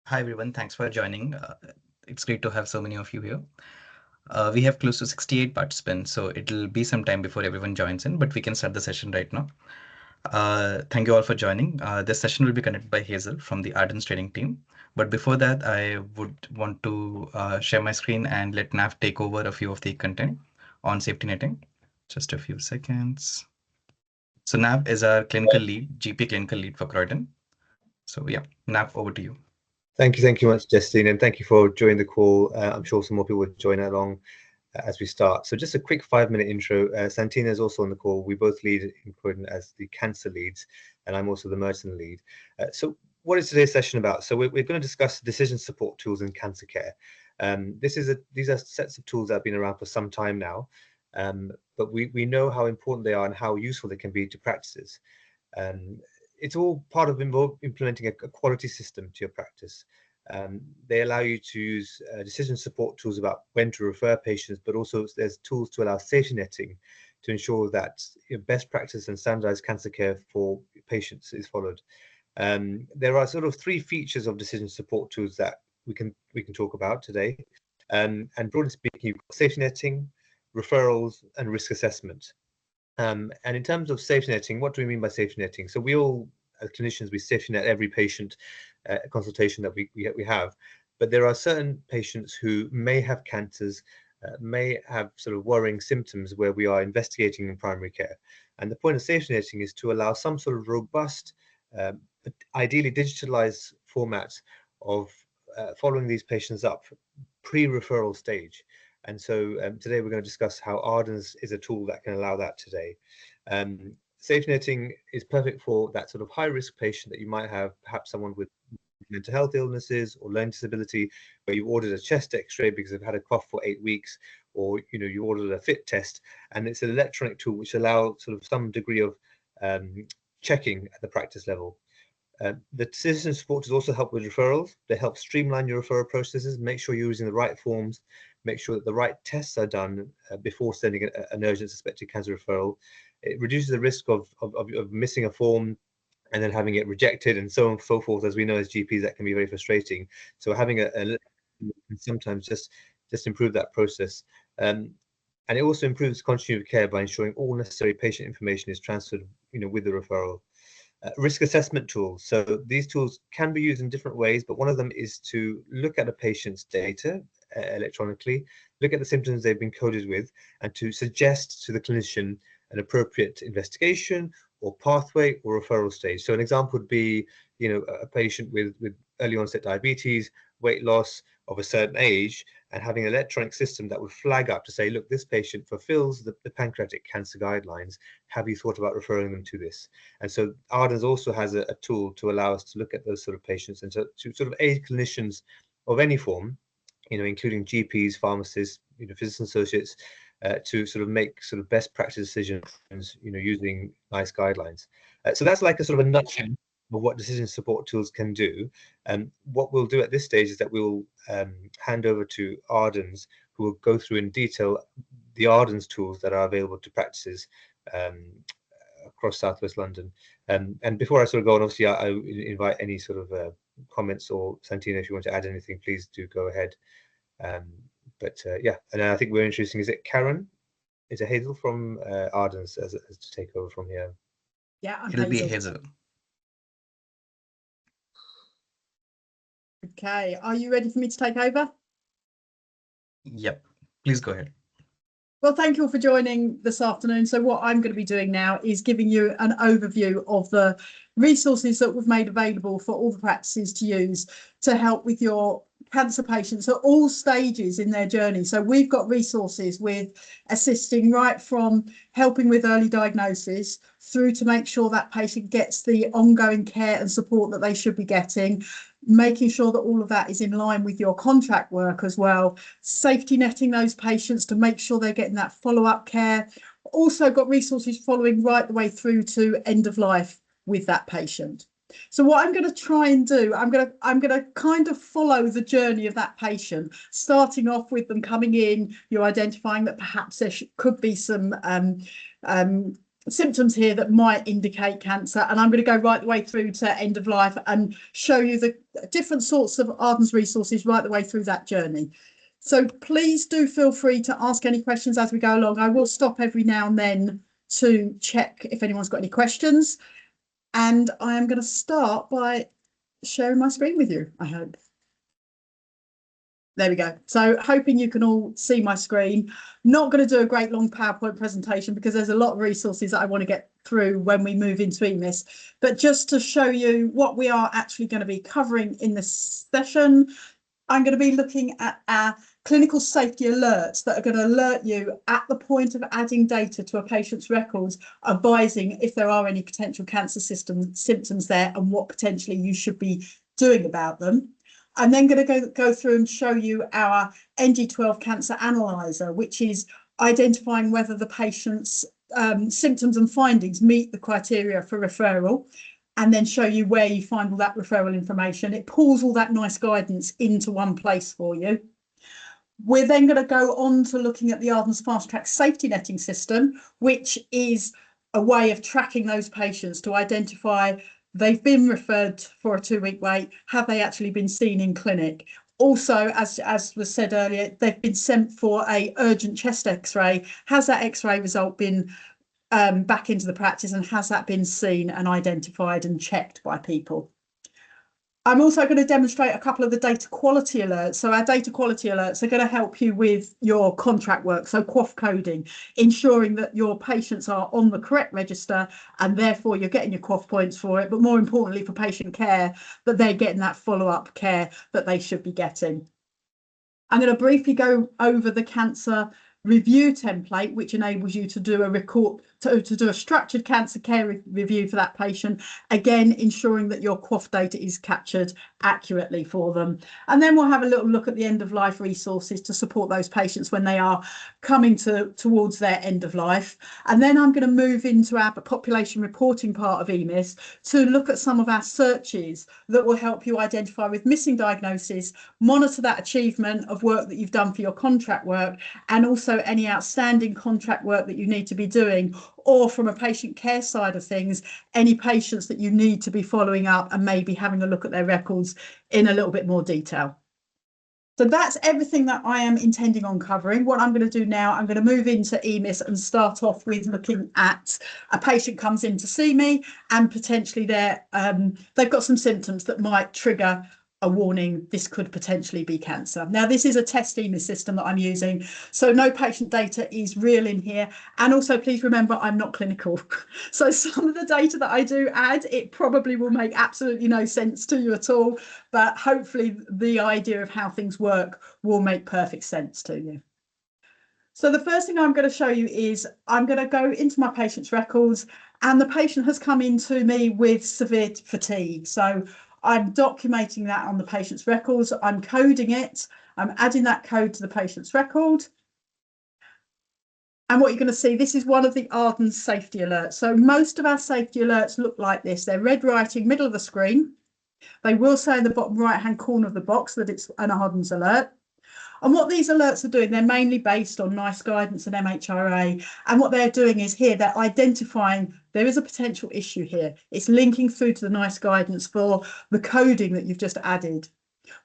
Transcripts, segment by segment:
Hi everyone, thanks for joining. It's great to have so many of you here. We have close to 68 participants, so it'll be some time before everyone joins in, but we can start the session right now. Thank you all for joining. This session will be conducted by Hazel from the Ardens training team. But before that, I would want to share my screen and let Nav take over a few of the content on safety netting. Just a few seconds. So Nav is our clinical lead, GP clinical lead for Croydon. So yeah, Nav, over to you. Thank you much, Justine, and thank you for joining the call. I'm sure some more people will join along as we start. So just a quick 5-minute intro. Santina is also on the call. We both lead in Croydon as the cancer leads, and I'm also the medicine lead. So what is today's session about? So we're going to discuss decision support tools in cancer care. These are sets of tools that have been around for some time now, but we know how important they are and how useful they can be to practices. It's all part of implementing a quality system to your practice. They allow you to use decision support tools about when to refer patients, but also there's tools to allow safety netting to ensure that best practice and standardized cancer care for patients is followed. There are sort of 3 features of decision support tools that we can talk about today. And broadly speaking, you've got safety netting, referrals, and risk assessment. And in terms of safety netting, what do we mean by safety netting? So we all, as clinicians, we safety net every patient consultation that we have, but there are certain patients who may have cancers, may have sort of worrying symptoms where we are investigating in primary care. And the point of safety netting is to allow some sort of robust, ideally digitalized format of following these patients up pre-referral stage. And so today we're going to discuss how Ardens is a tool that can allow that today. Safety netting is perfect for that sort of high-risk patient that you might have, perhaps someone with mental health illnesses or learning disability, where you ordered a chest x-ray because they've had a cough for 8 weeks, or you ordered a fit test, and it's an electronic tool which allows sort of some degree of checking at the practice level. The decision support tools also help with referrals. They help streamline your referral processes, make sure you're using the right forms, make sure that the right tests are done before sending an urgent suspected cancer referral. It reduces the risk of missing a form and then having it rejected and so on and so forth. As we know as GPs, that can be very frustrating. So having a sometimes just improve that process. And it also improves continuity of care by ensuring all necessary patient information is transferred, with the referral. Risk assessment tools. So these tools can be used in different ways, but one of them is to look at a patient's data electronically, look at the symptoms they've been coded with, and to suggest to the clinician an appropriate investigation or pathway or referral stage. So an example would be, a patient with early onset diabetes, weight loss of a certain age, and having an electronic system that would flag up to say, look, this patient fulfills the pancreatic cancer guidelines. Have you thought about referring them to this? And so Ardens also has a tool to allow us to look at those sort of patients and to sort of aid clinicians of any form, including GPs, pharmacists, physician associates, to sort of make sort of best practice decisions, using NICE guidelines. So that's like a sort of a nutshell of what decision support tools can do. And what we'll do at this stage is that we'll hand over to Ardens, who will go through in detail the Ardens tools that are available to practices across Southwest London. And before I sort of go on, obviously, I invite any sort of comments, or Santina, if you want to add anything, please do go ahead. Yeah, and I think we're introducing, is it Karen? Is it Hazel from Ardens as to take over from here? Yeah, It'll be Hazel. Okay, are you ready for me to take over? Yep, please go ahead. Well, thank you all for joining this afternoon. So what I'm going to be doing now is giving you an overview of the resources that we've made available for all the practices to use to help with your cancer patients at all stages in their journey. So we've got resources with assisting right from helping with early diagnosis through to make sure that patient gets the ongoing care and support that they should be getting, making sure that all of that is in line with your contract work as well, safety netting those patients to make sure they're getting that follow-up care. Also got resources following right the way through to end of life with that patient. So what I'm going to try and do, I'm going to kind of follow the journey of that patient, starting off with them coming in, you're identifying that perhaps there could be some symptoms here that might indicate cancer, and I'm going to go right the way through to end of life and show you the different sorts of Ardens resources right the way through that journey. So please do feel free to ask any questions as we go along. I will stop every now and then to check if anyone's got any questions, and I am going to start by sharing my screen with you, I hope. There we go. So hoping you can all see my screen. Not going to do a great long PowerPoint presentation because there's a lot of resources that I want to get through when we move into EMIS, but just to show you what we are actually going to be covering in this session, I'm going to be looking at our clinical safety alerts that are going to alert you at the point of adding data to a patient's records, advising if there are any potential cancer symptoms there and what potentially you should be doing about them. I'm then going to go through and show you our NG12 Cancer Analyser, which is identifying whether the patient's symptoms and findings meet the criteria for referral, and then show you where you find all that referral information. It pulls all that nice guidance into one place for you. We're then going to go on to looking at the Ardens Fast Track Safety Netting System, which is a way of tracking those patients to identify they've been referred for a 2-week wait, have they actually been seen in clinic? Also, as was said earlier, they've been sent for an urgent chest x-ray. Has that x-ray result been back into the practice, and has that been seen and identified and checked by people? I'm also going to demonstrate a couple of the data quality alerts. So our data quality alerts are going to help you with your contract work, so QOF coding, ensuring that your patients are on the correct register and therefore you're getting your QOF points for it, but more importantly for patient care, that they're getting that follow-up care that they should be getting. I'm going to briefly go over the cancer review template, which enables you to do a structured cancer care review for that patient, again ensuring that your QOF data is captured accurately for them. And then we'll have a little look at the end of life resources to support those patients when they are coming towards their end of life. And then I'm going to move into our population reporting part of EMIS to look at some of our searches that will help you identify with missing diagnosis, monitor that achievement of work that you've done for your contract work, and also any outstanding contract work that you need to be doing, or from a patient care side of things, any patients that you need to be following up and maybe having a look at their records in a little bit more detail. So that's everything that I am intending on covering. What I'm going to do now, I'm going to move into EMIS and start off with looking at a patient comes in to see me and potentially they've got some symptoms that might trigger a warning, this could potentially be cancer. Now, this is a test EMIS system that I'm using, so no patient data is real in here. And also, please remember, I'm not clinical. So some of the data that I do add, it probably will make absolutely no sense to you at all, but hopefully the idea of how things work will make perfect sense to you. So the first thing I'm going to show you is I'm going to go into my patient's records, and the patient has come into me with severe fatigue. So I'm documenting that on the patient's records. I'm coding it. I'm adding that code to the patient's record. And what you're going to see, this is one of the Ardens safety alerts. So most of our safety alerts look like this. They're red writing, middle of the screen. They will say in the bottom right-hand corner of the box that it's an Ardens alert. And what these alerts are doing, they're mainly based on NICE guidance and MHRA. And what they're doing is here, they're identifying there is a potential issue here. It's linking through to the NICE guidance for the coding that you've just added.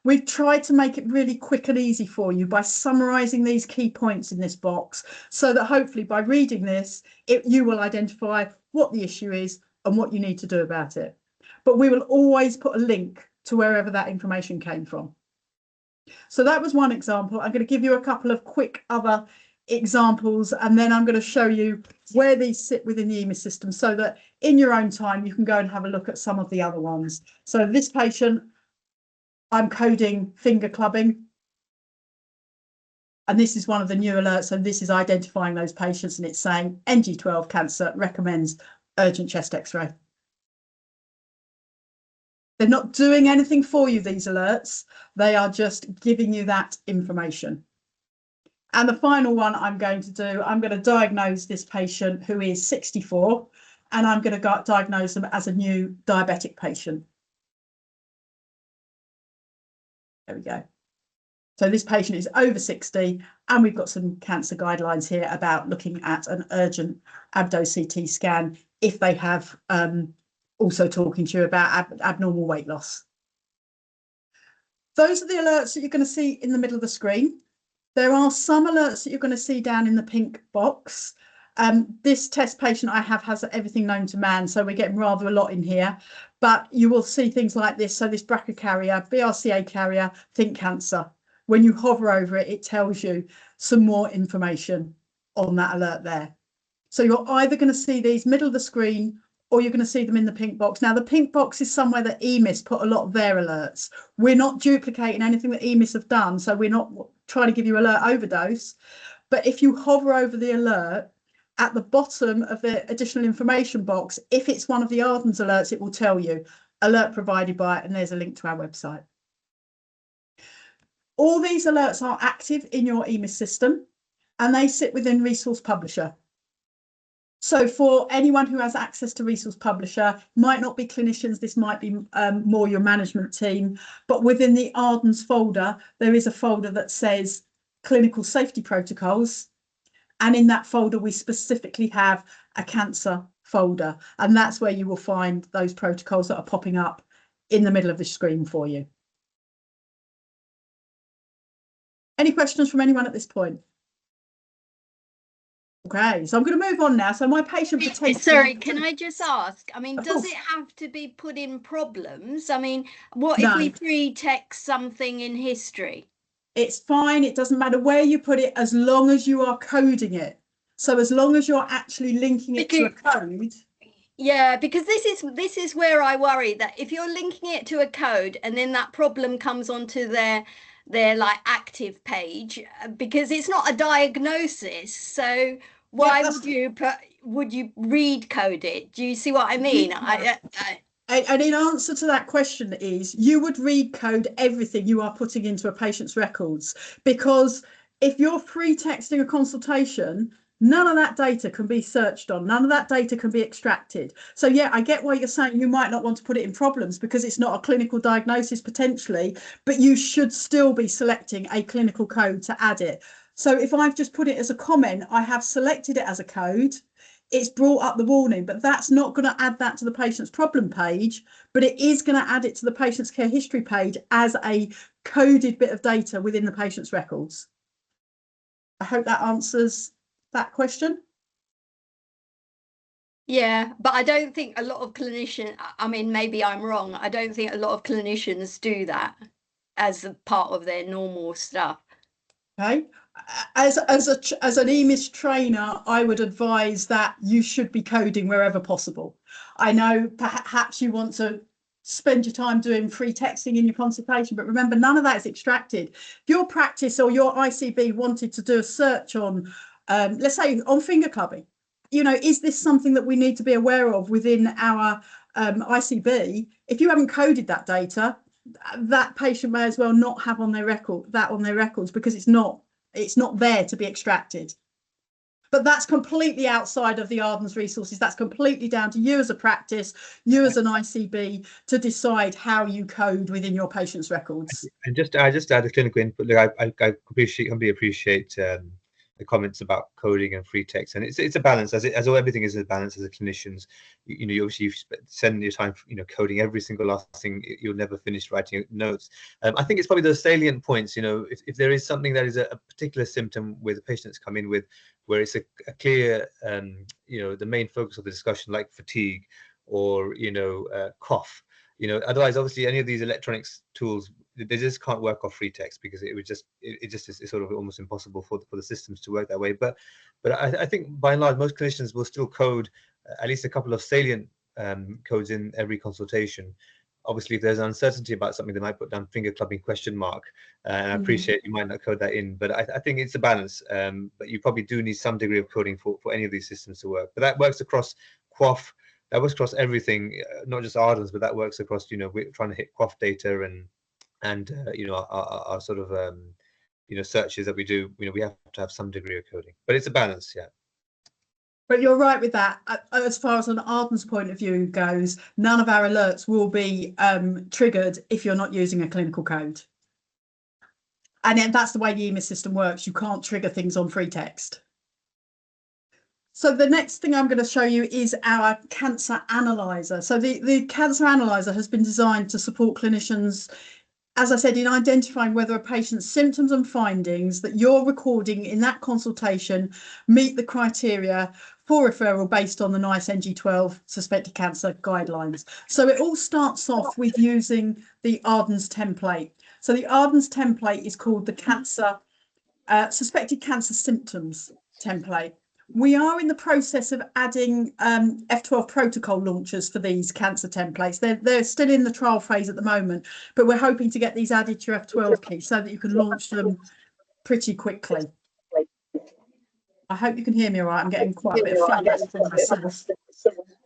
We've tried to make it really quick and easy for you by summarising these key points in this box, so that hopefully by reading this, you will identify what the issue is and what you need to do about it. But we will always put a link to wherever that information came from. So that was one example. I'm going to give you a couple of quick other examples, and then I'm going to show you where these sit within the EMIS system so that in your own time you can go and have a look at some of the other ones. So this patient, I'm coding finger clubbing, and this is one of the new alerts, and this is identifying those patients, and it's saying NG12 cancer recommends urgent chest x-ray. They're not doing anything for you, these alerts. They are just giving you that information. And the final one I'm going to do, I'm going to diagnose this patient who is 64, and I'm going to diagnose them as a new diabetic patient. There we go. So this patient is over 60, and we've got some cancer guidelines here about looking at an urgent abdo-CT scan if they have also talking to you about abnormal weight loss. Those are the alerts that you're going to see in the middle of the screen. There are some alerts that you're going to see down in the pink box. This test patient I have has everything known to man, so we're getting rather a lot in here. But you will see things like this. So this BRCA carrier, BRCA carrier, think cancer. When you hover over it, it tells you some more information on that alert there. So you're either going to see these middle of the screen, or you're going to see them in the pink box. Now, the pink box is somewhere that EMIS put a lot of their alerts. We're not duplicating anything that EMIS have done, so we're not trying to give you alert overdose. But if you hover over the alert, at the bottom of the additional information box, if it's one of the Ardens alerts, it will tell you alert provided by, and there's a link to our website. All these alerts are active in your EMIS system, and they sit within Resource Publisher. So for anyone who has access to Resource Publisher, might not be clinicians, this might be more your management team, but within the Ardens folder, there is a folder that says Clinical Safety Protocols. And in that folder, we specifically have a cancer folder, and that's where you will find those protocols that are popping up in the middle of the screen for you. Any questions from anyone at this point? Okay, so I'm going to move on now. So my patient potentially... Sorry, can I just ask? I mean, does it have to be put in problems? I mean, what if we pre-text something in history? It's fine. It doesn't matter where you put it, as long as you are coding it. So as long as you're actually linking it to a code. Yeah, because this is where I worry that if you're linking it to a code and then that problem comes onto their like active page, because it's not a diagnosis, so why would you read code it? Do you see what I mean? And in answer to that question is, you would read code everything you are putting into a patient's records, because if you're free texting a consultation, none of that data can be searched on, none of that data can be extracted. So yeah, I get why you're saying you might not want to put it in problems because it's not a clinical diagnosis potentially, but you should still be selecting a clinical code to add it. So if I've just put it as a comment, I have selected it as a code, it's brought up the warning, but that's not going to add that to the patient's problem page, but it is going to add it to the patient's care history page as a coded bit of data within the patient's records. I hope that answers that question. Yeah, but I don't think a lot of clinicians, I mean, maybe I'm wrong, I don't think a lot of clinicians do that as a part of their normal stuff. Okay. As an EMIS trainer, I would advise that you should be coding wherever possible. I know perhaps you want to spend your time doing free texting in your consultation, but remember, none of that is extracted. If your practice or your ICB wanted to do a search on, let's say on finger clubbing, you know, is this something that we need to be aware of within our ICB? If you haven't coded that data, that patient may as well not have on their records, because it's not there to be extracted. But that's completely outside of the Ardens resources. That's completely down to you as a practice, you as an ICB, to decide how you code within your patient's records. And I just add a clinical input. Look, I completely appreciate the comments about coding and free text, and it's a balance, as everything is a balance as a clinicians. You obviously spend your time coding every single last thing. You'll never finish writing notes. I think it's probably those salient points. If there is something that is a particular symptom where the patient's come in with, where it's a clear the main focus of the discussion, like fatigue or cough. Otherwise, obviously, any of these electronics tools, they just can't work off free text, because it is sort of almost impossible for the systems to work that way. But I think by and large, most clinicians will still code at least a couple of salient codes in every consultation. Obviously, if there's uncertainty about something, they might put down finger clubbing ? And I appreciate you might not code that in, but I think it's a balance. But you probably do need some degree of coding for any of these systems to work. But that works across QOF. That works across everything, not just Ardens, but that works across, we're trying to hit QOF data and our sort of, searches that we do. We have to have some degree of coding, but it's a balance, yeah. But you're right with that. As far as an Ardens point of view goes, none of our alerts will be triggered if you're not using a clinical code. And then that's the way the EMIS system works. You can't trigger things on free text. So the next thing I'm going to show you is our Cancer Analyser. So the Cancer Analyser has been designed to support clinicians, as I said, in identifying whether a patient's symptoms and findings that you're recording in that consultation meet the criteria for referral based on the NICE NG12 suspected cancer guidelines. So it all starts off with using the Ardens template. So the Ardens template is called the Suspected Cancer Symptoms Template. We are in the process of adding F12 protocol launchers for these cancer templates. They're still in the trial phase at the moment, but we're hoping to get these added to your F12 key so that you can launch them pretty quickly. I hope you can hear me all right. I'm getting quite a bit of feedback from myself.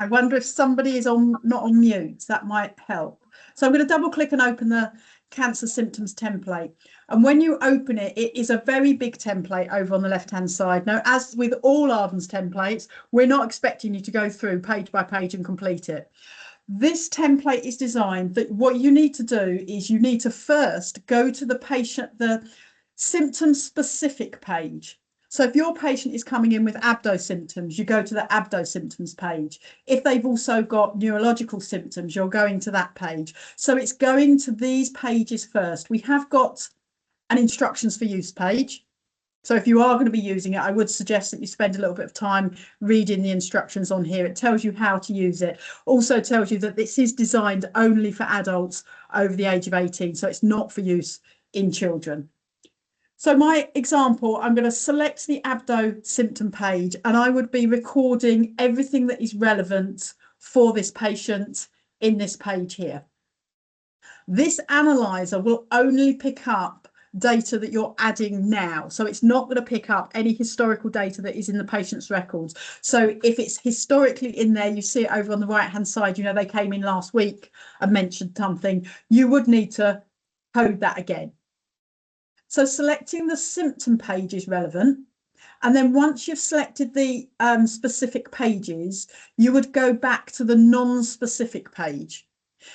I wonder if somebody is not on mute. That might help. So I'm going to double click and open the Cancer Symptoms template. And when you open it, it is a very big template over on the left-hand side. Now, as with all Ardens templates, we're not expecting you to go through page by page and complete it. This template is designed that what you need to do is you need to first go to the symptom-specific page. So if your patient is coming in with abdo symptoms, you go to the abdo symptoms page. If they've also got neurological symptoms, you're going to that page. So it's going to these pages first. We have got an instructions for use page. So if you are going to be using it, I would suggest that you spend a little bit of time reading the instructions on here. It tells you how to use it. Also tells you that this is designed only for adults over the age of 18. So it's not for use in children. So my example, I'm going to select the abdo symptom page and I would be recording everything that is relevant for this patient in this page here. This analyzer will only pick up data that you're adding now. So it's not going to pick up any historical data that is in the patient's records. So if it's historically in there, you see it over on the right hand side, you know, they came in last week and mentioned something, you would need to code that again. So selecting the symptom page is relevant. And then once you've selected the specific pages, you would go back to the non-specific page,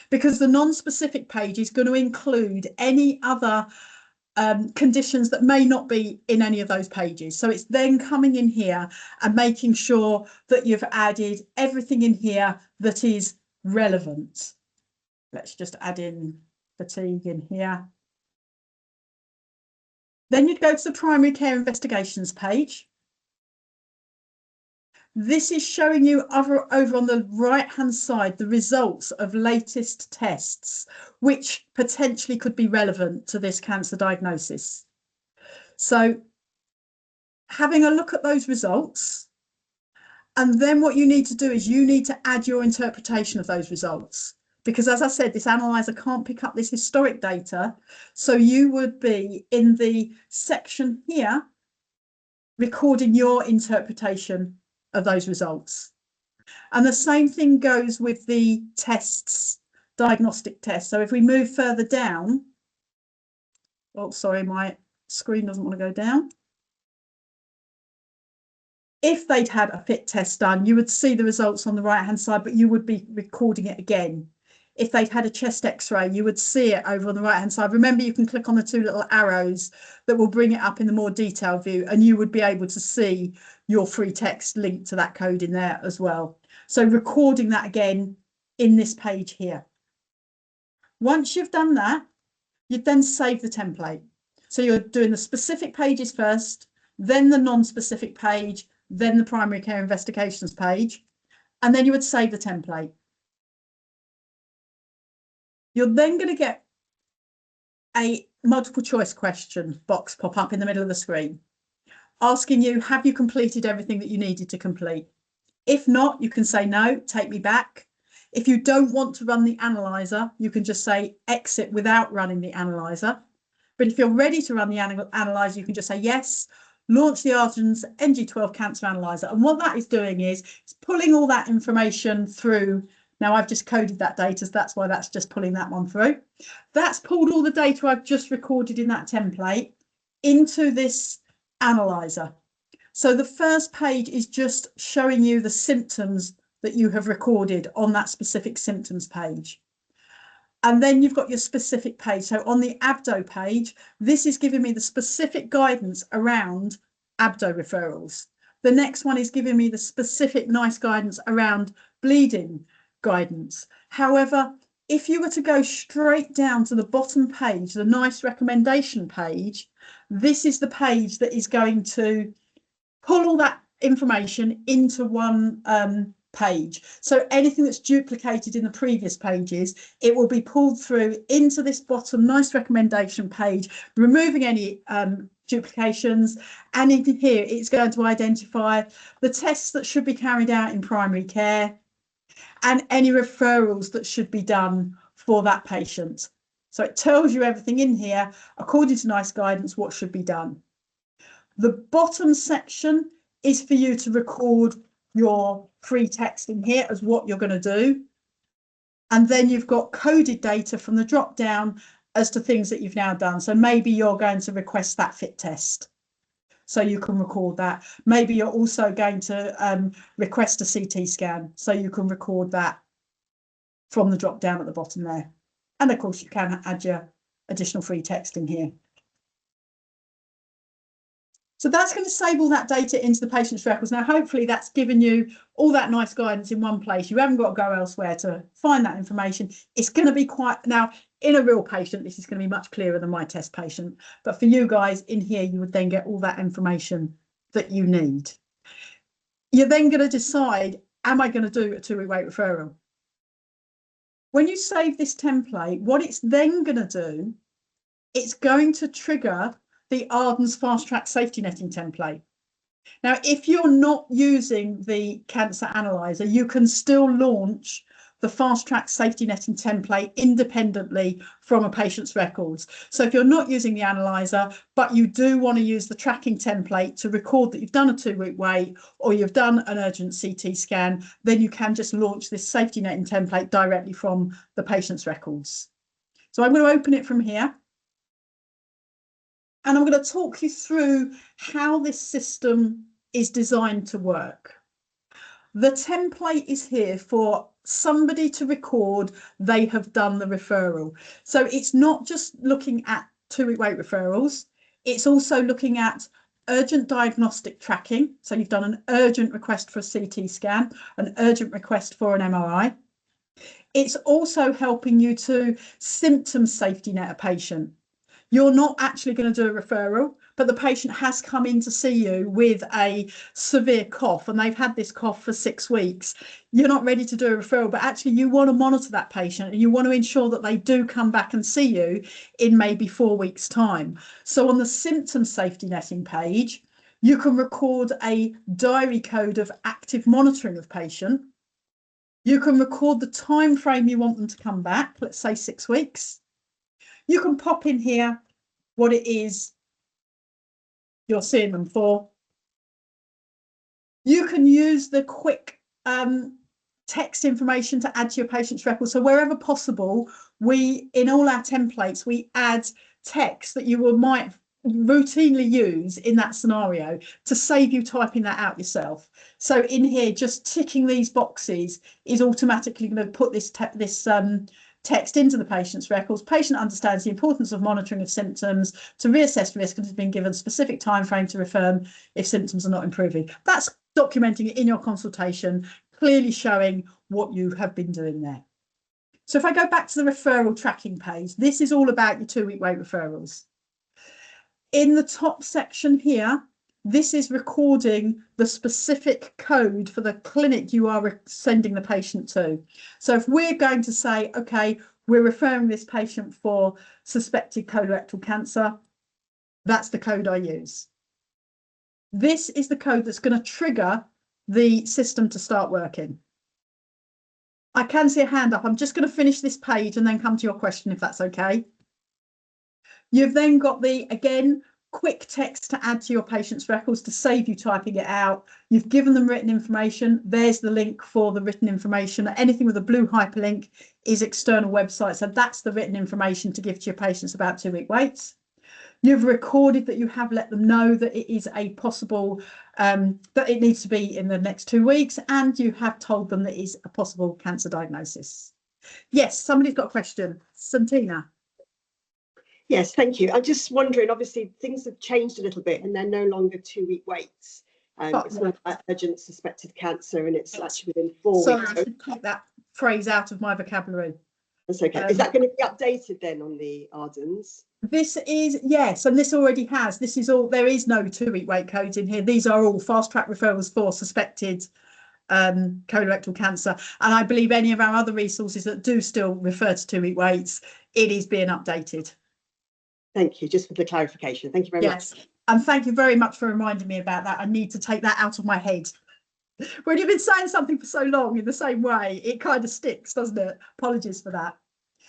because the non-specific page is going to include any other conditions that may not be in any of those pages. So it's then coming in here and making sure that you've added everything in here that is relevant. Let's just add in fatigue in here. Then you'd go to the primary care investigations page. This is showing you over on the right-hand side the results of latest tests, which potentially could be relevant to this cancer diagnosis. So having a look at those results, and then what you need to do is you need to add your interpretation of those results. Because as I said, this analyzer can't pick up this historic data. So you would be in the section here, recording your interpretation of those results. And the same thing goes with the tests, diagnostic tests. So if we move further down, oh, sorry, my screen doesn't want to go down. If they'd had a FIT test done, you would see the results on the right-hand side, but you would be recording it again. If they'd had a chest x-ray, you would see it over on the right-hand side. Remember, you can click on the two little arrows that will bring it up in the more detailed view, and you would be able to see your free text linked to that code in there as well. So recording that again in this page here. Once you've done that, you'd then save the template. So you're doing the specific pages first, then the non-specific page, then the primary care investigations page, and then you would save the template. You're then going to get a multiple choice question box pop up in the middle of the screen, asking you, have you completed everything that you needed to complete? If not, you can say no, take me back. If you don't want to run the analyzer, you can just say exit without running the analyzer. But if you're ready to run the analyzer, you can just say yes, launch the Ardens NG12 Cancer Analyzer. And what that is doing is it's pulling all that information through. Now I've just coded that data, so that's why that's just pulling that one through. That's pulled all the data I've just recorded in that template into this analyzer. So the first page is just showing you the symptoms that you have recorded on that specific symptoms page. And then you've got your specific page. So on the abdo page, this is giving me the specific guidance around abdo referrals. The next one is giving me the specific NICE guidance around bleeding guidance. However, if you were to go straight down to the bottom page, the NICE recommendation page, this is the page that is going to pull all that information into one page. So anything that's duplicated in the previous pages, it will be pulled through into this bottom NICE recommendation page, removing any duplications. And in here, it's going to identify the tests that should be carried out in primary care and any referrals that should be done for that patient. So it tells you everything in here, according to NICE guidance, what should be done. The bottom section is for you to record your free text in here as what you're going to do. And then you've got coded data from the drop down as to things that you've now done. So maybe you're going to request that fit test, so you can record that. Maybe you're also going to request a CT scan, so you can record that from the drop down at the bottom there. And of course, you can add your additional free text in here. So that's going to save all that data into the patient's records. Now, hopefully that's given you all that NICE guidance in one place. You haven't got to go elsewhere to find that information. It's going to be quite, now in a real patient, this is going to be much clearer than my test patient. But for you guys in here, you would then get all that information that you need. You're then going to decide, am I going to do a 2-week wait referral? When you save this template, what it's then going to do, it's going to trigger the Ardens Fast Track Safety Netting template. Now, if you're not using the Cancer Analyzer, you can still launch the Fast Track Safety Netting template independently from a patient's records. So if you're not using the analyzer, but you do want to use the tracking template to record that you've done a 2-week wait or you've done an urgent CT scan, then you can just launch this safety netting template directly from the patient's records. So I'm going to open it from here. And I'm going to talk you through how this system is designed to work. The template is here for somebody to record they have done the referral. So it's not just looking at 2-week wait referrals. It's also looking at urgent diagnostic tracking. So you've done an urgent request for a CT scan, an urgent request for an MRI. It's also helping you to symptom safety net a patient. You're not actually going to do a referral, but the patient has come in to see you with a severe cough and they've had this cough for 6 weeks. You're not ready to do a referral, but actually you want to monitor that patient and you want to ensure that they do come back and see you in maybe 4 weeks' time. So on the symptom safety netting page, you can record a diary code of active monitoring of patient. You can record the time frame you want them to come back, let's say 6 weeks. You can pop in here what it is you're seeing them for. You can use the quick text information to add to your patient's record. So wherever possible, in all our templates, we add text that you might routinely use in that scenario to save you typing that out yourself. So in here, just ticking these boxes is automatically going to put this text into the patient's records. Patient understands the importance of monitoring of symptoms to reassess risk and has been given a specific time frame to refer if symptoms are not improving. That's documenting it in your consultation, clearly showing what you have been doing there. So if I go back to the referral tracking page, this is all about your 2-week wait referrals. In the top section here, this is recording the specific code for the clinic you are sending the patient to. So if we're going to say, okay, we're referring this patient for suspected colorectal cancer, that's the code I use. This is the code that's going to trigger the system to start working. I can see a hand up. I'm just going to finish this page and then come to your question, if that's okay. You've then got the, again, quick text to add to your patient's records to save you typing it out. You've given them written information. There's the link for the written information. Anything with a blue hyperlink is external websites. So that's the written information to give to your patients about 2-week waits. You've recorded that you have let them know that it is a possible, that it needs to be in the next 2 weeks, and you have told them that it is a possible cancer diagnosis. Yes, somebody's got a question. Santina. Yes, thank you. I'm just wondering, obviously things have changed a little bit and they're no longer 2-week waits. It's not urgent suspected cancer and it's actually within 4 Sorry, weeks. I should take that phrase out of my vocabulary. That's okay. Is that going to be updated then on the Ardens? This is, yes, and this already has. This is all, there is no 2-week wait codes in here. These are all fast track referrals for suspected colorectal cancer. And I believe any of our other resources that do still refer to 2-week waits, it is being updated. Thank you, just for the clarification. Thank you very much. And thank you very much for reminding me about that. I need to take that out of my head. When you've been saying something for so long in the same way, it kind of sticks, doesn't it? Apologies for that.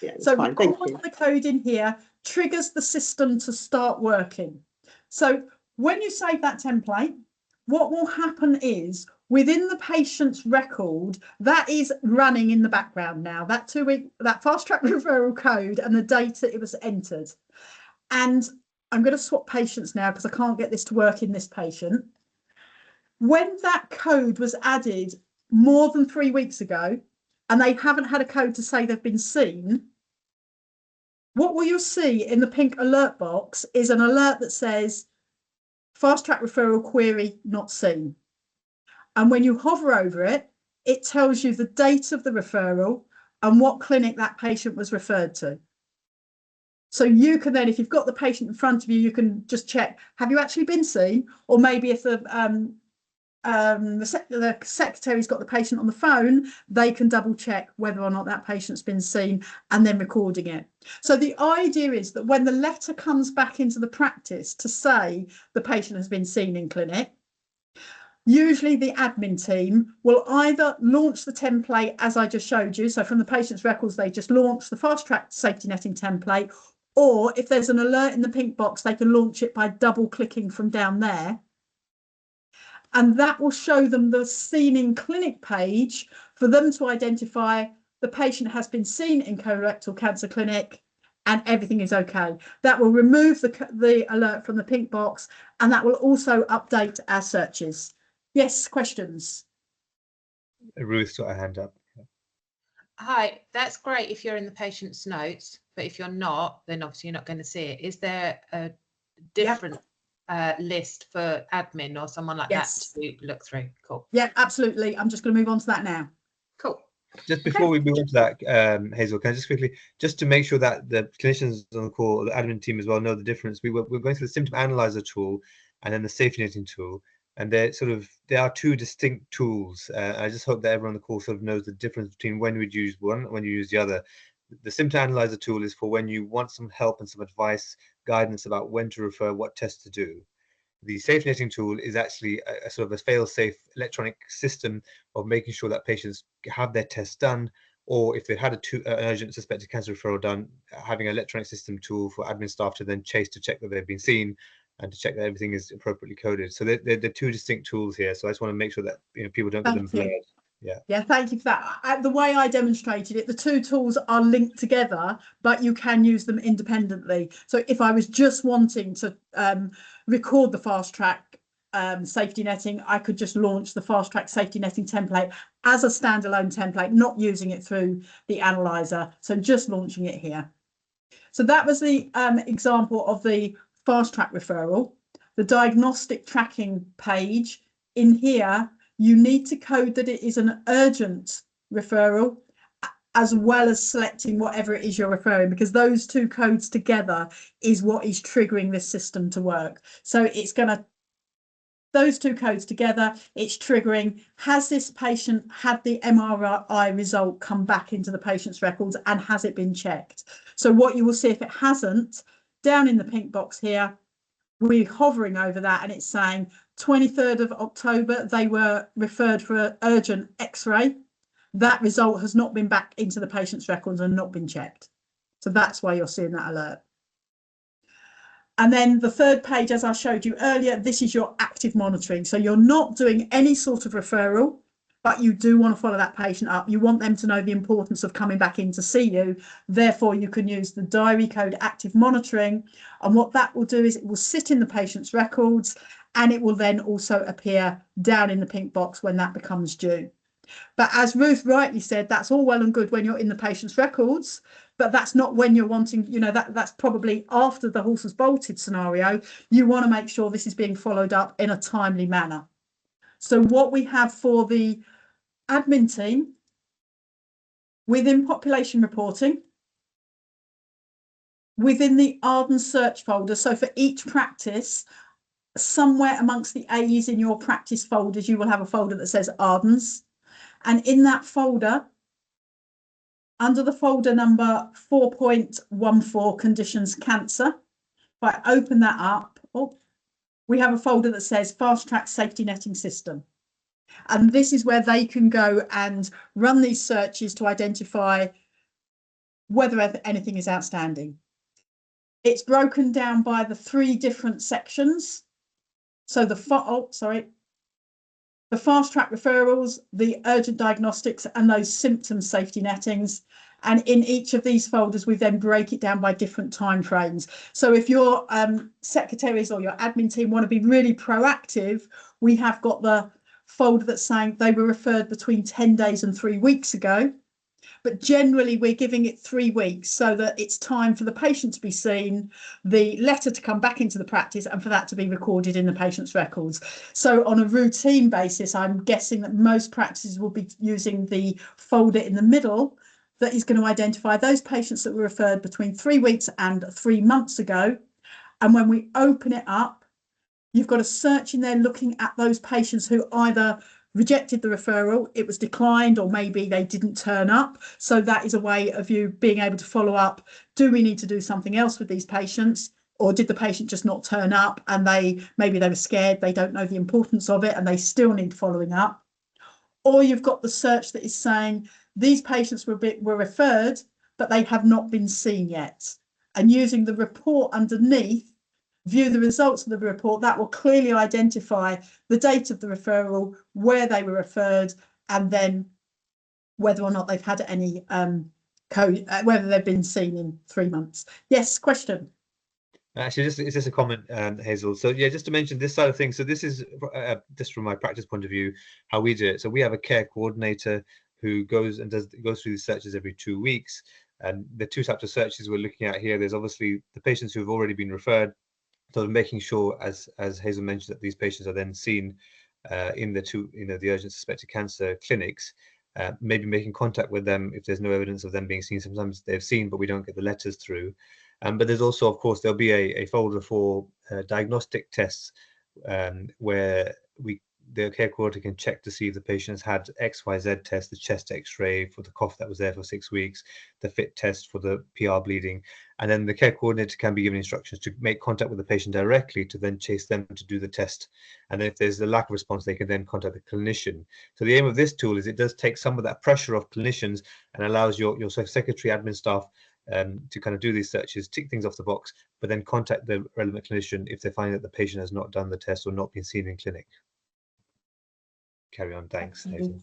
Yeah, so fine. Thank you. The code in here triggers the system to start working. So when you save that template, what will happen is within the patient's record, that is running in the background now, that 2-week, that fast track referral code and the data it was entered. And I'm going to swap patients now because I can't get this to work in this patient. When that code was added more than 3 weeks ago, and they haven't had a code to say they've been seen, what will you see in the pink alert box is an alert that says fast track referral query not seen. And when you hover over it, it tells you the date of the referral and what clinic that patient was referred to. So you can then, if you've got the patient in front of you, you can just check, have you actually been seen? Or maybe if the secretary's got the patient on the phone, they can double check whether or not that patient's been seen and then recording it. So the idea is that when the letter comes back into the practice to say the patient has been seen in clinic, usually the admin team will either launch the template as I just showed you. So from the patient's records, they just launch the fast track safety netting template, or if there's an alert in the pink box, they can launch it by double clicking from down there. And that will show them the seen in clinic page for them to identify the patient has been seen in colorectal cancer clinic and everything is okay. That will remove the alert from the pink box, and that will also update our searches. Yes, questions? Ruth's got her hand up. Hi, that's great if you're in the patient's notes, but if you're not, then obviously you're not going to see it. Is there a different list for admin or someone like that to look through? Cool. Yeah, absolutely. I'm just going to move on to that now. Cool. Just before we move on to that, Hazel, can I just quickly, just to make sure that the clinicians on the call, the admin team as well, know the difference. We're going through the Symptom Analyser tool and then the safety netting tool, and they are two distinct tools. I just hope that everyone on the call sort of knows the difference between when we'd use one and when you use the other. The Symptom Analyser tool is for when you want some help and some advice, guidance about when to refer, what tests to do. The safety netting tool is actually a sort of a fail-safe electronic system of making sure that patients have their tests done, or if they've had an urgent suspected cancer referral done, having an electronic system tool for admin staff to then chase to check that they've been seen and to check that everything is appropriately coded. So they're two distinct tools here. So I just want to make sure that people don't get them blurred. Yeah, thank you for that. The way I demonstrated it, the two tools are linked together, but you can use them independently. So if I was just wanting to record the fast track safety netting, I could just launch the fast track safety netting template as a standalone template, not using it through the analyzer. So just launching it here. So that was the example of the fast track referral. The diagnostic tracking page in here, you need to code that it is an urgent referral, as well as selecting whatever it is you're referring, because those two codes together is what is triggering this system to work. So it's going to, those two codes together, it's triggering, has this patient had the MRI result come back into the patient's records and has it been checked? So what you will see if it hasn't, down in the pink box here, we're hovering over that and it's saying 23rd of October, they were referred for an urgent X-ray. That result has not been back into the patient's records and not been checked. So that's why you're seeing that alert. And then the third page, as I showed you earlier, this is your active monitoring. So you're not doing any sort of referral, but you do want to follow that patient up. You want them to know the importance of coming back in to see you. Therefore, you can use the diary code active monitoring. And what that will do is it will sit in the patient's records and it will then also appear down in the pink box when that becomes due. But as Ruth rightly said, that's all well and good when you're in the patient's records, but that's not when you're wanting, you know, that's probably after the horse has bolted scenario. You want to make sure this is being followed up in a timely manner. So what we have for the admin team within population reporting, within the Ardens search folder, so for each practice, somewhere amongst the A's in your practice folders, you will have a folder that says Ardens. And in that folder, under the folder number 4.14, conditions cancer, if I open that up, we have a folder that says fast track safety netting system. And this is where they can go and run these searches to identify whether anything is outstanding. It's broken down by the 3 different sections. So the fast track referrals, the urgent diagnostics, and those symptom safety nettings. And in each of these folders, we then break it down by different time frames. So if your secretaries or your admin team want to be really proactive, we have got the folder that's saying they were referred between 10 days and 3 weeks ago. But generally, we're giving it 3 weeks so that it's time for the patient to be seen, the letter to come back into the practice, and for that to be recorded in the patient's records. So on a routine basis, I'm guessing that most practices will be using the folder in the middle that is going to identify those patients that were referred between 3 weeks and 3 months ago. And when we open it up, you've got a search in there looking at those patients who either rejected the referral, it was declined, or maybe they didn't turn up. So that is a way of you being able to follow up. Do we need to do something else with these patients? Or did the patient just not turn up and maybe they were scared, they don't know the importance of it and they still need following up? Or you've got the search that is saying these patients were referred, but they have not been seen yet. And using the report underneath, view the results of the report, that will clearly identify the date of the referral, where they were referred, and then whether or not they've had any code, whether they've been seen in 3 months. Yes, question. Actually, it's just a comment, Hazel. So yeah, just to mention this side of things. So this is just from my practice point of view, how we do it. So we have a care coordinator who goes through these searches every 2 weeks. And the 2 types of searches we're looking at here, there's obviously the patients who have already been referred. So making sure, as Hazel mentioned, that these patients are then seen in the urgent suspected cancer clinics. Maybe making contact with them if there's no evidence of them being seen. Sometimes they've seen, but we don't get the letters through. But there's also, of course, there'll be a folder for diagnostic tests where the care coordinator can check to see if the patient has had XYZ test, the chest X-ray for the cough that was there for 6 weeks, the FIT test for the PR bleeding, and then the care coordinator can be given instructions to make contact with the patient directly to then chase them to do the test. And if there's a lack of response, they can then contact the clinician. So the aim of this tool is it does take some of that pressure off clinicians and allows your secretary admin staff to kind of do these searches, tick things off the box, but then contact the relevant clinician if they find that the patient has not done the test or not been seen in clinic. Carry on. Thanks, Hazel.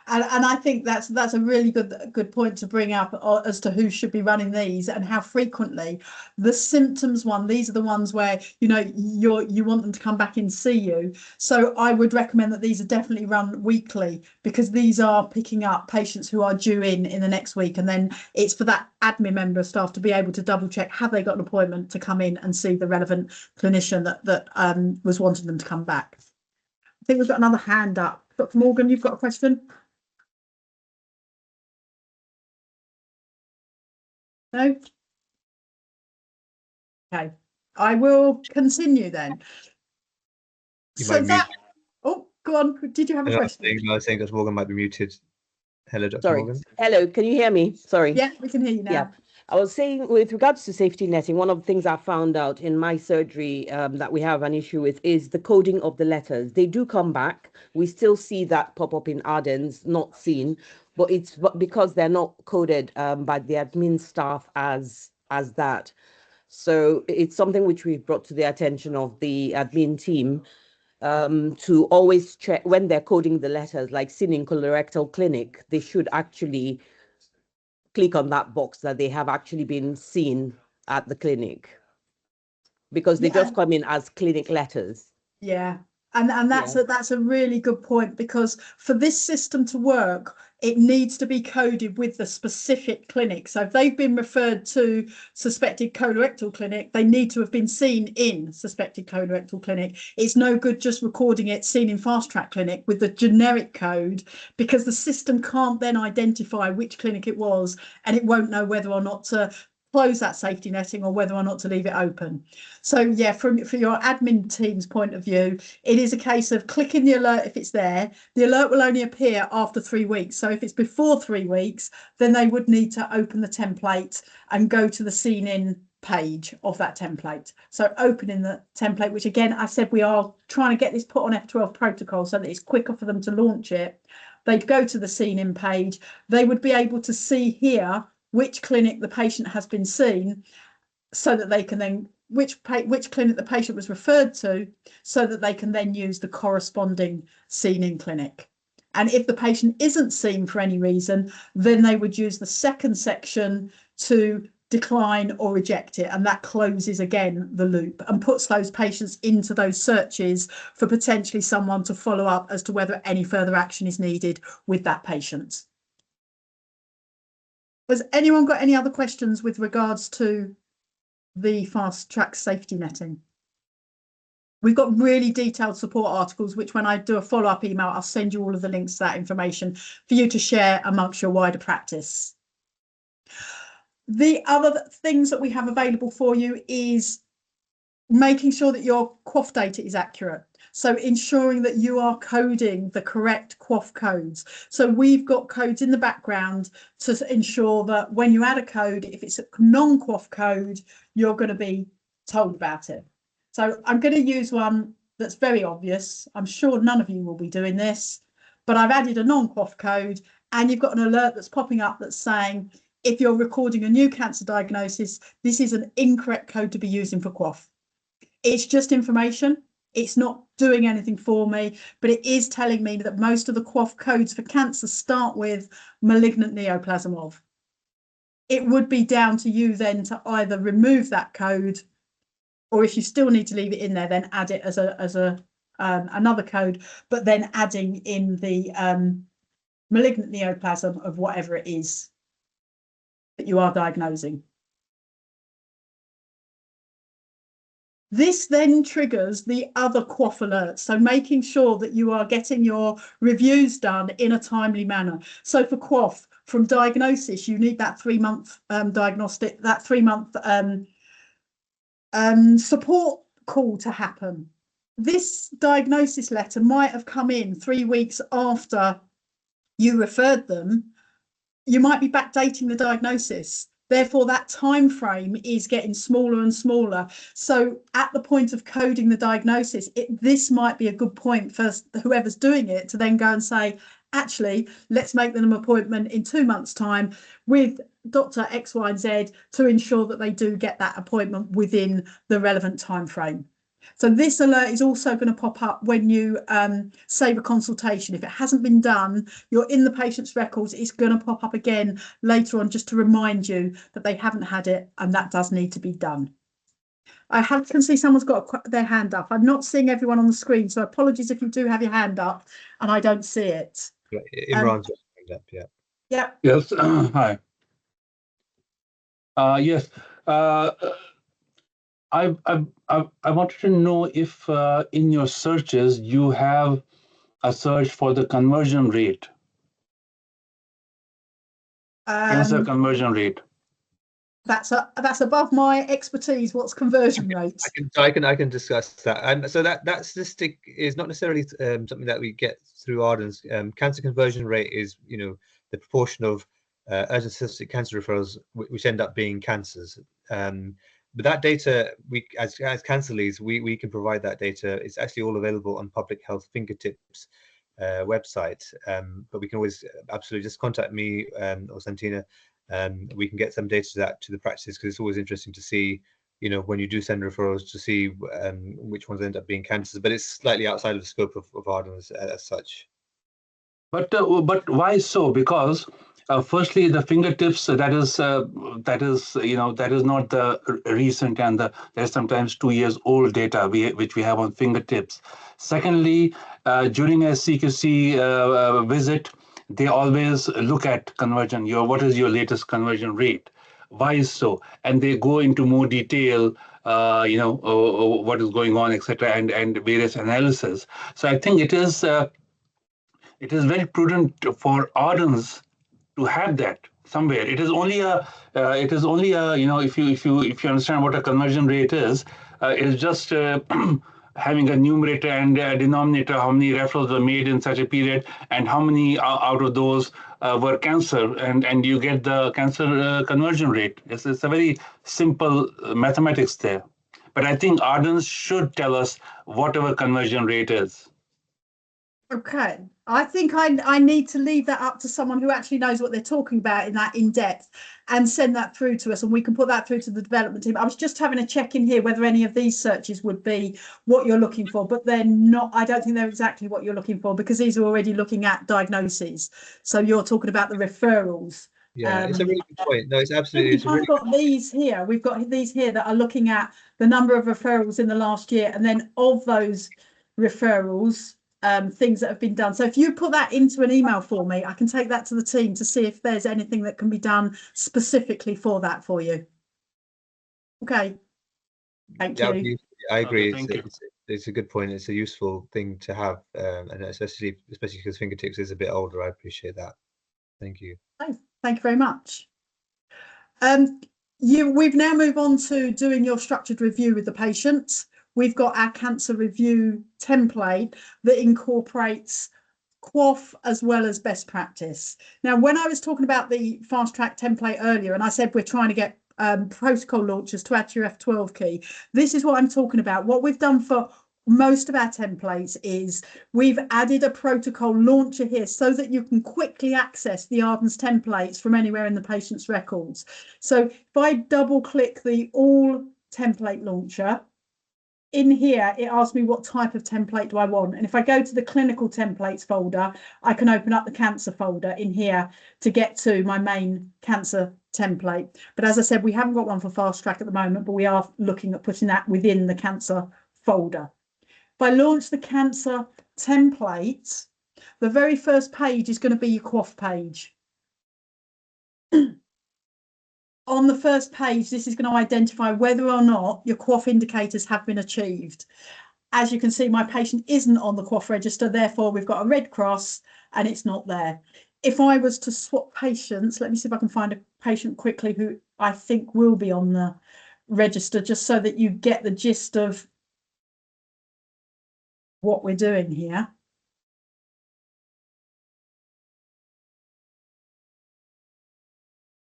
And I think that's a really good point to bring up as to who should be running these and how frequently. The symptoms one, these are the ones where you want them to come back and see you. So I would recommend that these are definitely run weekly, because these are picking up patients who are due in the next week, and then it's for that admin member of staff to be able to double check, have they got an appointment to come in and see the relevant clinician that was wanting them to come back. I think we've got another hand up. Dr. Morgan, you've got a question? No? Okay, I will continue then. Oh, go on. Did you have a question? I was saying Dr. Morgan might be muted. Hello, Dr. Sorry. Morgan. Hello, can you hear me? Sorry. Yeah, we can hear you now. Yeah. I was saying, with regards to safety netting, one of the things I found out in my surgery that we have an issue with is the coding of the letters. They do come back. We still see that pop up in Ardens, not seen, but it's because they're not coded by the admin staff as that. So it's something which we've brought to the attention of the admin team to always check when they're coding the letters, like seen in colorectal clinic, they should actually click on that box that they have actually been seen at the clinic, because they just come in as clinic letters. Yeah, And that's a really good point, because for this system to work, it needs to be coded with the specific clinic. So if they've been referred to suspected colorectal clinic, they need to have been seen in suspected colorectal clinic. It's no good just recording it seen in fast track clinic with the generic code, because the system can't then identify which clinic it was, and it won't know whether or not to close that safety netting or whether or not to leave it open. So yeah, for your admin team's point of view, it is a case of clicking the alert if it's there. The alert will only appear after 3 weeks. So if it's before 3 weeks, then they would need to open the template and go to the seen in page of that template. So opening the template, which again, I said we are trying to get this put on F12 protocol so that it's quicker for them to launch it. They'd go to the seen in page. They would be able to see here which clinic the patient has been seen, so that they can then which clinic the patient was referred to, so that they can then use the corresponding seen in clinic. And if the patient isn't seen for any reason, then they would use the second section to decline or reject it, and that closes again the loop and puts those patients into those searches for potentially someone to follow up as to whether any further action is needed with that patient. Has anyone got any other questions with regards to the fast track safety netting? We've got really detailed support articles, which when I do a follow-up email, I'll send you all of the links to that information for you to share amongst your wider practice. The other things that we have available for you is making sure that your QOF data is accurate. So ensuring that you are coding the correct QOF codes. So we've got codes in the background to ensure that when you add a code, if it's a non-QOF code, you're going to be told about it. So I'm going to use one that's very obvious. I'm sure none of you will be doing this, but I've added a non-QOF code, and you've got an alert that's popping up that's saying, if you're recording a new cancer diagnosis, this is an incorrect code to be using for QOF. It's just information. It's not doing anything for me, but it is telling me that most of the QOF codes for cancer start with malignant neoplasm of. It would be down to you then to either remove that code, or if you still need to leave it in there, then add it as another code, but then adding in the malignant neoplasm of whatever it is that you are diagnosing. This then triggers the other QOF alerts, so making sure that you are getting your reviews done in a timely manner. So for QOF, from diagnosis, you need that 3-month diagnostic, that 3-month support call to happen. This diagnosis letter might have come in 3 weeks after you referred them. You might be backdating the diagnosis. Therefore, that time frame is getting smaller and smaller. So at the point of coding the diagnosis, this might be a good point for whoever's doing it to then go and say, actually, let's make them an appointment in 2 months' time with Dr. X, Y, and Z to ensure that they do get that appointment within the relevant time frame. So this alert is also going to pop up when you save a consultation. If it hasn't been done, you're in the patient's records, it's going to pop up again later on just to remind you that they haven't had it, and that does need to be done. I can see someone's got their hand up. I'm not seeing everyone on the screen, so apologies if you do have your hand up and I don't see it. Yeah, Imran's hand up, yeah. Yeah. Yes, hi. Yes. I wanted to know if in your searches you have a search for the conversion rate, cancer conversion rate. That's above my expertise. What's conversion rate? I can discuss that. So that statistic is not necessarily something that we get through Ardens. Cancer conversion rate is, you know, the proportion of urgent specific cancer referrals which end up being cancers. But that data, we as cancer leads, we can provide that data. It's actually all available on Public Health Fingertips website. But we can always absolutely just contact me or Santina. We can get some data to the practice, because it's always interesting to see, you know, when you do send referrals, to see which ones end up being cancers. But it's slightly outside of the scope of Ardens as such. But why so? Because firstly, the fingertips, that is not the recent, and there's sometimes 2 years old data which we have on fingertips. Secondly, during a CQC visit, they always look at conversion. What is your latest conversion rate? Why is so? And they go into more detail, what is going on, etc., and various analysis. So I think it is very prudent for Ardens to have that somewhere. It is only a if you understand what a conversion rate is, it's just having a numerator and a denominator, how many referrals were made in such a period and how many out of those were cancer, and you get the cancer conversion rate. It's a very simple mathematics there. But I think Ardens should tell us what our conversion rate is. Okay, I think I need to leave that up to someone who actually knows what they're talking about in that in depth and send that through to us, and we can put that through to the development team. I was just having a check in here whether any of these searches would be what you're looking for, but they're not. I don't think they're exactly what you're looking for, because these are already looking at diagnoses. So you're talking about the referrals. Yeah, it's a really good point. No, it's absolutely. We've got these here. We've got these here that are looking at the number of referrals in the last year, and then of those referrals, things that have been done. So if you put that into an email for me, I can take that to the team to see if there's anything that can be done specifically for that for you. Okay. Thank you. I agree. Okay, it's a good point. It's a useful thing to have, and especially because fingertips is a bit older. I appreciate that. Thank you. Thank you very much. We've now moved on to doing your structured review with the patient. We've got our cancer review template that incorporates QOF as well as best practice. Now, when I was talking about the fast track template earlier, and I said we're trying to get protocol launchers to add to your F12 key, this is what I'm talking about. What we've done for most of our templates is we've added a protocol launcher here so that you can quickly access the Ardens templates from anywhere in the patient's records. So if I double click the all template launcher, in here, it asks me what type of template do I want. And if I go to the clinical templates folder, I can open up the cancer folder in here to get to my main cancer template. But as I said, we haven't got one for fast track at the moment, but we are looking at putting that within the cancer folder. If I launch the cancer template, the very first page is going to be your QOF page. On the first page, this is going to identify whether or not your QOF indicators have been achieved. As you can see, my patient isn't on the QOF register, therefore we've got a red cross and it's not there. If I was to swap patients, let me see if I can find a patient quickly who I think will be on the register, just so that you get the gist of what we're doing here.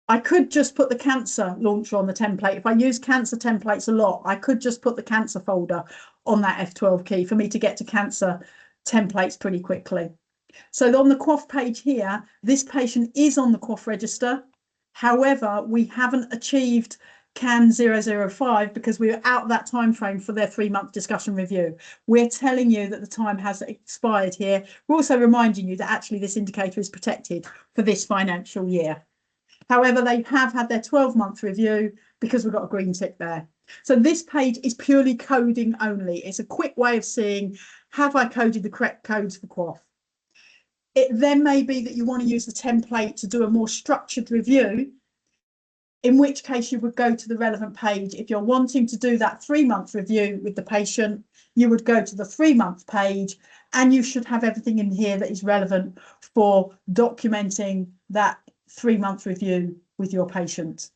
I could just put the cancer launcher on the template. If I use cancer templates a lot, I could just put the cancer folder on that F12 key for me to get to cancer templates pretty quickly. So on the QOF page here, this patient is on the QOF register. However, we haven't achieved CAN 005 because we were out of that time frame for their 3-month discussion review. We're telling you that the time has expired here. We're also reminding you that actually this indicator is protected for this financial year. However, they have had their 12-month review because we've got a green tick there. So this page is purely coding only. It's a quick way of seeing, have I coded the correct codes for QOF? It then may be that you want to use the template to do a more structured review, in which case you would go to the relevant page. If you're wanting to do that 3-month review with the patient, you would go to the 3-month page, and you should have everything in here that is relevant for documenting that 3-month review with your patient.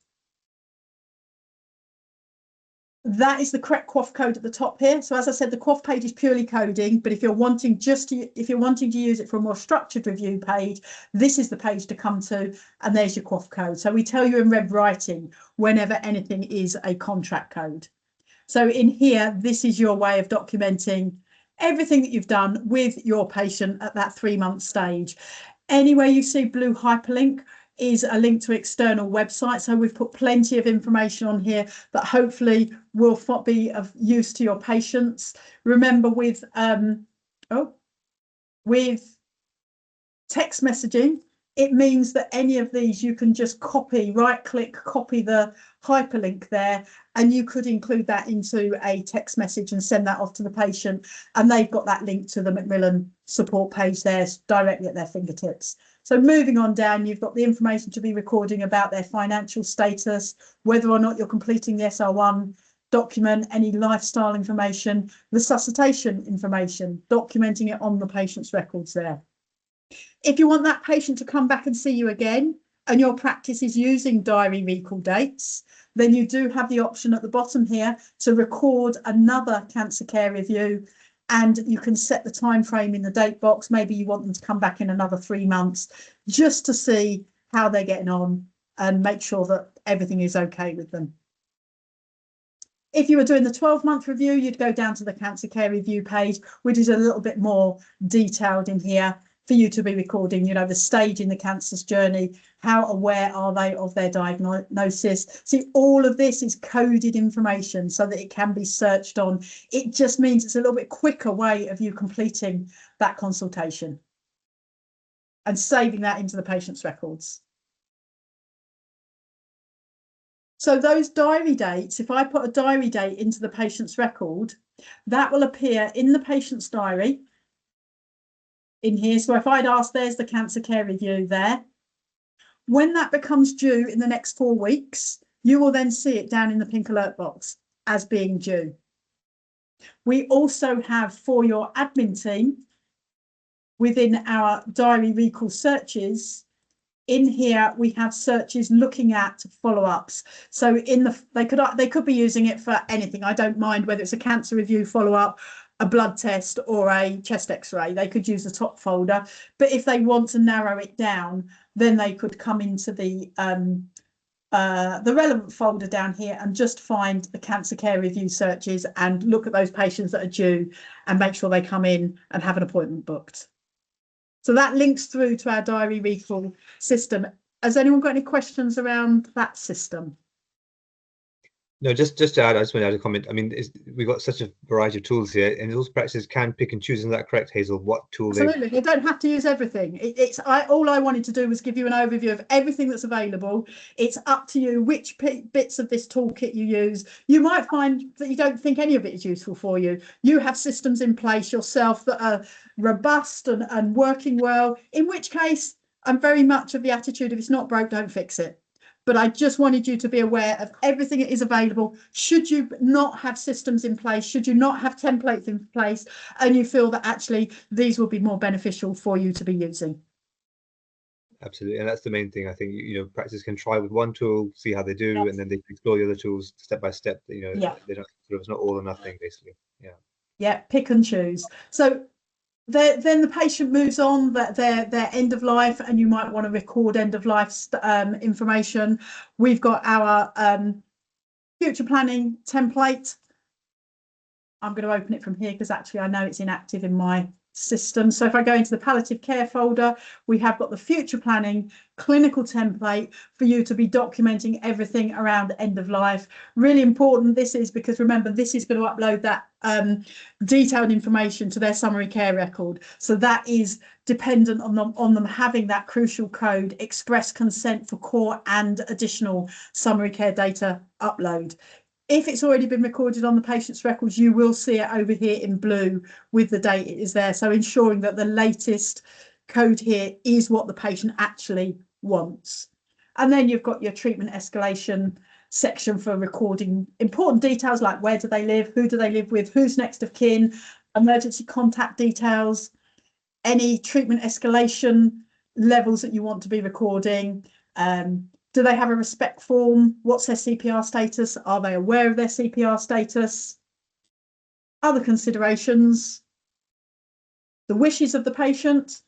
That is the correct QOF code at the top here. So as I said, the QOF page is purely coding, but if you're wanting to use it for a more structured review page, this is the page to come to, and there's your QOF code. So we tell you in red writing whenever anything is a contract code. So in here, this is your way of documenting everything that you've done with your patient at that 3-month stage. Anywhere you see blue hyperlink is a link to external websites. So we've put plenty of information on here that hopefully will be of use to your patients. Remember with text messaging, it means that any of these you can just copy, right click, copy the hyperlink there, and you could include that into a text message and send that off to the patient, and they've got that link to the Macmillan support page there directly at their fingertips. So moving on down, you've got the information to be recording about their financial status, whether or not you're completing the SR1 document, any lifestyle information, resuscitation information, documenting it on the patient's records there. If you want that patient to come back and see you again, and your practice is using diary recall dates, then you do have the option at the bottom here to record another cancer care review, and you can set the time frame in the date box. Maybe you want them to come back in another 3 months just to see how they're getting on and make sure that everything is okay with them. If you were doing the 12-month review, you'd go down to the cancer care review page, which is a little bit more detailed in here for you to be recording, you know, the stage in the cancer's journey, how aware are they of their diagnosis. See, all of this is coded information so that it can be searched on. It just means it's a little bit quicker way of you completing that consultation and saving that into the patient's records. So those diary dates, if I put a diary date into the patient's record, that will appear in the patient's diary in here. So if I'd ask, there's the cancer care review there. When that becomes due in the next 4 weeks, you will then see it down in the pink alert box as being due. We also have, for your admin team, within our diary recall searches, in here we have searches looking at follow-ups. So in the they could be using it for anything. I don't mind whether it's a cancer review follow-up, a blood test, or a chest x-ray. They could use the top folder, but if they want to narrow it down, then they could come into the relevant folder down here and just find the cancer care review searches and look at those patients that are due and make sure they come in and have an appointment booked. So that links through to our diary recall system. Has anyone got any questions around that system? No, just to add, I just want to add a comment. I mean, we've got such a variety of tools here, and those practices can pick and choose. Isn't that correct, Hazel? What tool? Absolutely, they don't have to use everything. All I wanted to do was give you an overview of everything that's available. It's up to you which bits of this toolkit you use. You might find that you don't think any of it is useful for you. You have systems in place yourself that are robust and working well, in which case I'm very much of the attitude, if it's not broke, don't fix it. But I just wanted you to be aware of everything that is available. Should you not have systems in place, should you not have templates in place, and you feel that actually these will be more beneficial for you to be using. Absolutely, and that's the main thing. I think practices can try with one tool, see how they do, and then they can explore the other tools step by step. They don't it's not all or nothing, basically. Yeah, pick and choose. So then the patient moves on, their end of life, and you might want to record end of life information. We've got our future planning template. I'm going to open it from here because actually I know it's inactive in my system. So if I go into the palliative care folder, we have got the future planning clinical template for you to be documenting everything around end of life. Really important this is, because remember, this is going to upload that detailed information to their summary care record. So that is dependent on them having that crucial code, express consent for core and additional summary care data upload. If it's already been recorded on the patient's records, you will see it over here in blue with the date it is there. So ensuring that the latest code here is what the patient actually wants. And then you've got your treatment escalation section for recording important details like where do they live, who do they live with, who's next of kin, emergency contact details, any treatment escalation levels that you want to be recording. Do they have a respect form? What's their CPR status? Are they aware of their CPR status? Other considerations, the wishes of the patient,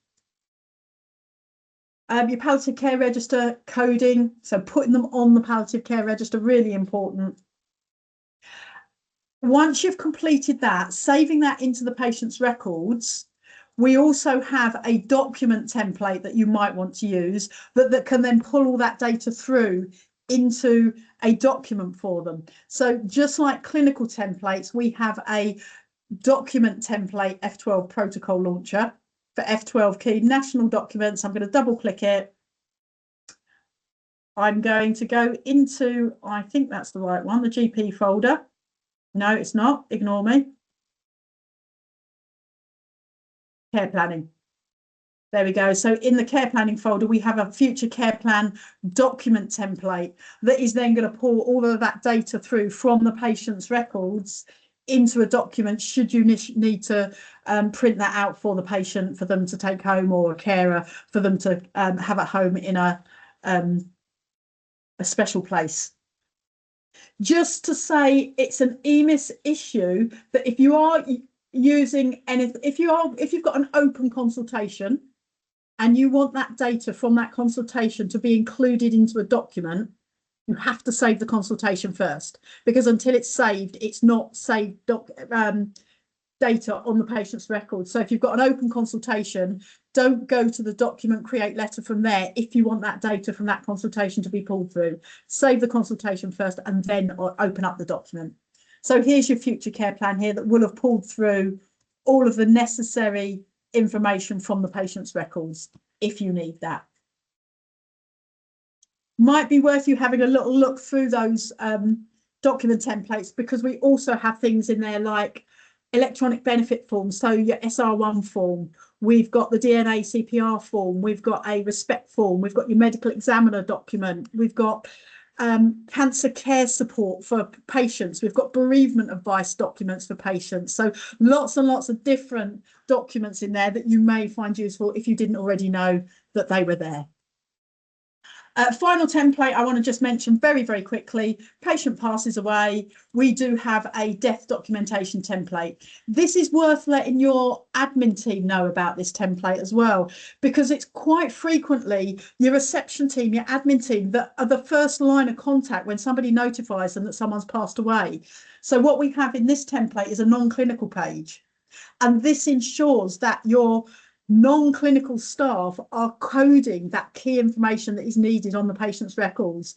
your palliative care register coding, so putting them on the palliative care register, really important. Once you've completed that, saving that into the patient's records, we also have a document template that you might want to use that can then pull all that data through into a document for them. So just like clinical templates, we have a document template F12 protocol launcher. for F12 key national documents. I'm going to double click it. I'm going to go into, I think that's the right one, the GP folder. No, it's not. Ignore me. Care planning. There we go. So in the care planning folder, we have a future care plan document template that is then going to pull all of that data through from the patient's records into a document should you need to print that out for the patient for them to take home, or a carer for them to have at home in a special place. Just to say, it's an EMIS issue that if you are using anything, if you've got an open consultation and you want that data from that consultation to be included into a document, you have to save the consultation first, because until it's saved, it's not saved data on the patient's record. So if you've got an open consultation, don't go to the document create letter from there if you want that data from that consultation to be pulled through. Save the consultation first and then open up the document. So here's your future care plan here that will have pulled through all of the necessary information from the patient's records if you need that. Might be worth you having a little look through those document templates, because we also have things in there like electronic benefit forms, so your SR1 form, we've got the DNA CPR form, we've got a respect form, we've got your medical examiner document, we've got cancer care support for patients, we've got bereavement advice documents for patients. So lots and lots of different documents in there that you may find useful if you didn't already know that they were there. Final template I want to just mention very, very quickly. Patient passes away. We do have a death documentation template. This is worth letting your admin team know about this template as well, because it's quite frequently your reception team, your admin team, that are the first line of contact when somebody notifies them that someone's passed away. So what we have in this template is a non-clinical page, and this ensures that your non-clinical staff are coding that key information that is needed on the patient's records.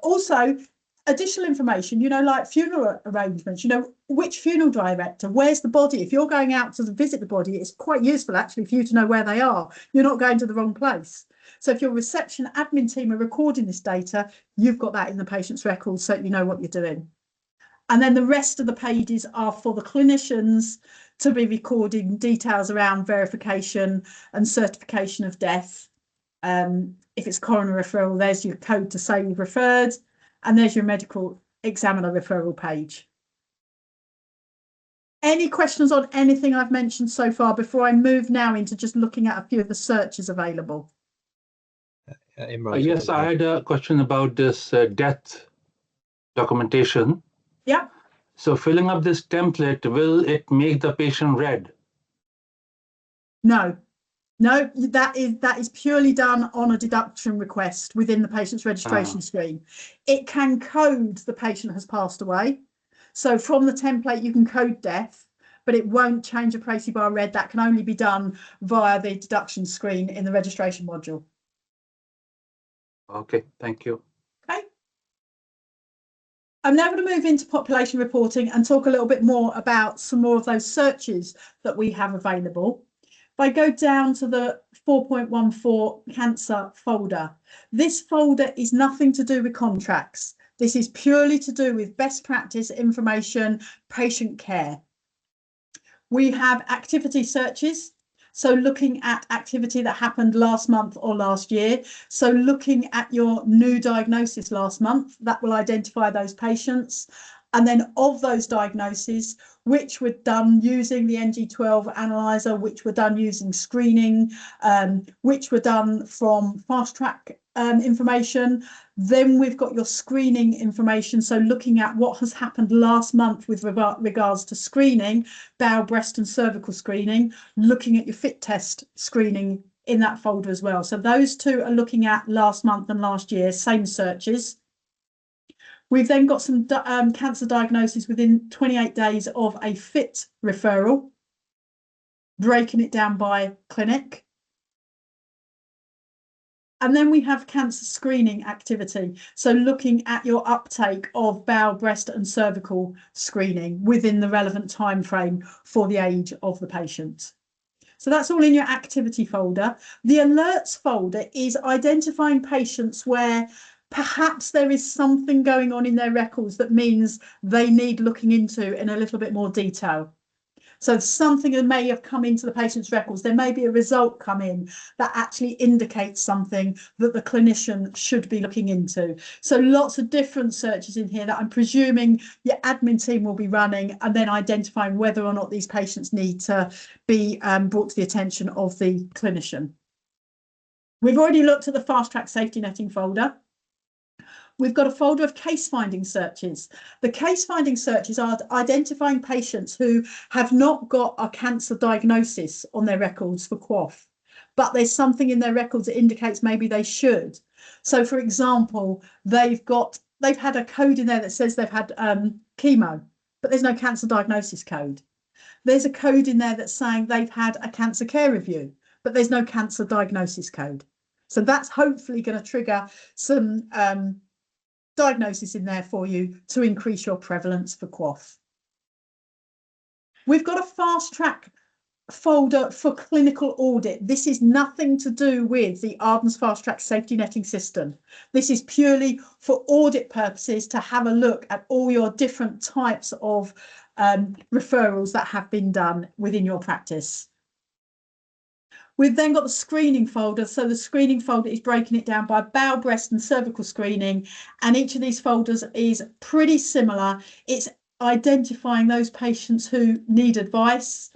Also, additional information, you know, like funeral arrangements, you know, which funeral director, where's the body? If you're going out to visit the body, it's quite useful actually for you to know where they are. You're not going to the wrong place. So if your reception admin team are recording this data, you've got that in the patient's records so you know what you're doing. And then the rest of the pages are for the clinicians to be recording details around verification and certification of death. If it's coroner referral, there's your code to say you've referred, and there's your medical examiner referral page. Any questions on anything I've mentioned so far before I move now into just looking at a few of the searches available? Yes, I had a question about this death documentation. Yeah. So filling up this template, will it make the patient red? No, that is purely done on a deduction request within the patient's registration screen. It can code the patient has passed away. So from the template, you can code death, but it won't change a Tracy bar red. That can only be done via the deduction screen in the registration module. Okay, thank you. Okay. I'm now going to move into population reporting and talk a little bit more about some more of those searches that we have available. If I go down to the 4.14 cancer folder, this folder is nothing to do with contracts. This is purely to do with best practice information, patient care. We have activity searches. So looking at activity that happened last month or last year. So looking at your new diagnosis last month, that will identify those patients. And then of those diagnoses, which were done using the NG12 analyzer, which were done using screening, which were done from fast track information. Then we've got your screening information. So looking at what has happened last month with regards to screening, bowel, breast and cervical screening, looking at your fit test screening in that folder as well. So those two are looking at last month and last year, same searches. We've then got some cancer diagnoses within 28 days of a fit referral, breaking it down by clinic. And then we have cancer screening activity. So looking at your uptake of bowel, breast and cervical screening within the relevant time frame for the age of the patient. So that's all in your activity folder. The alerts folder is identifying patients where perhaps there is something going on in their records that means they need looking into in a little bit more detail. So something that may have come into the patient's records, there may be a result come in that actually indicates something that the clinician should be looking into. So lots of different searches in here that I'm presuming your admin team will be running, and then identifying whether or not these patients need to be brought to the attention of the clinician. We've already looked at the fast track safety netting folder. We've got a folder of case finding searches. The case finding searches are identifying patients who have not got a cancer diagnosis on their records for QOF, but there's something in their records that indicates maybe they should. So for example, they've had a code in there that says they've had chemo, but there's no cancer diagnosis code. There's a code in there that's saying they've had a cancer care review, but there's no cancer diagnosis code. So that's hopefully going to trigger some diagnosis in there for you to increase your prevalence for QOF. We've got a fast track folder for clinical audit. This is nothing to do with the Ardens fast track safety netting system. This is purely for audit purposes, to have a look at all your different types of referrals that have been done within your practice. We've then got the screening folder. So the screening folder is breaking it down by bowel, breast and cervical screening. And each of these folders is pretty similar. It's identifying those patients who need advice.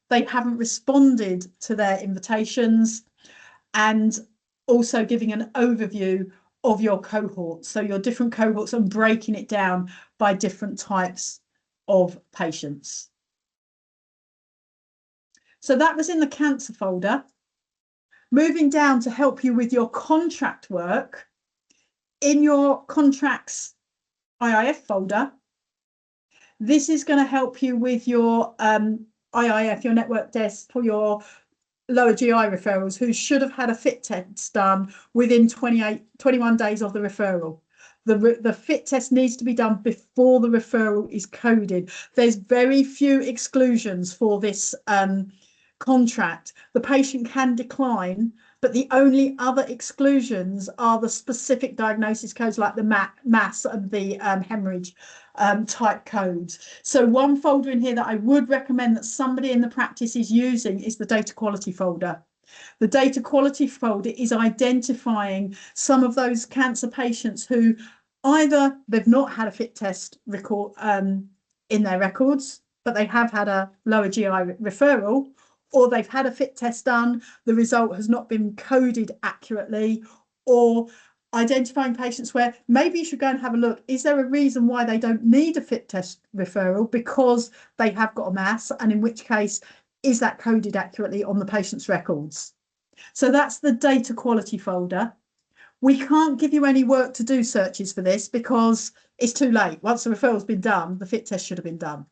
They haven't responded to their invitations, and also giving an overview of your cohorts. So your different cohorts, and breaking it down by different types of patients. So that was in the cancer folder. Moving down to help you with your contract work, in your contracts IIF folder, this is going to help you with your IIF, your network desk for your lower GI referrals who should have had a fit test done within 21 days of the referral. The fit test needs to be done before the referral is coded. There's very few exclusions for this contract. The patient can decline, but the only other exclusions are the specific diagnosis codes, like the mass and the hemorrhage type codes. So one folder in here that I would recommend that somebody in the practice is using is the data quality folder. The data quality folder is identifying some of those cancer patients who either they've not had a fit test record in their records, but they have had a lower GI referral, or they've had a fit test done, the result has not been coded accurately, or identifying patients where maybe you should go and have a look. Is there a reason why they don't need a fit test referral because they have got a mass, and in which case, is that coded accurately on the patient's records? So that's the data quality folder. We can't give you any work to do searches for this because it's too late. Once the referral's been done, the fit test should have been done.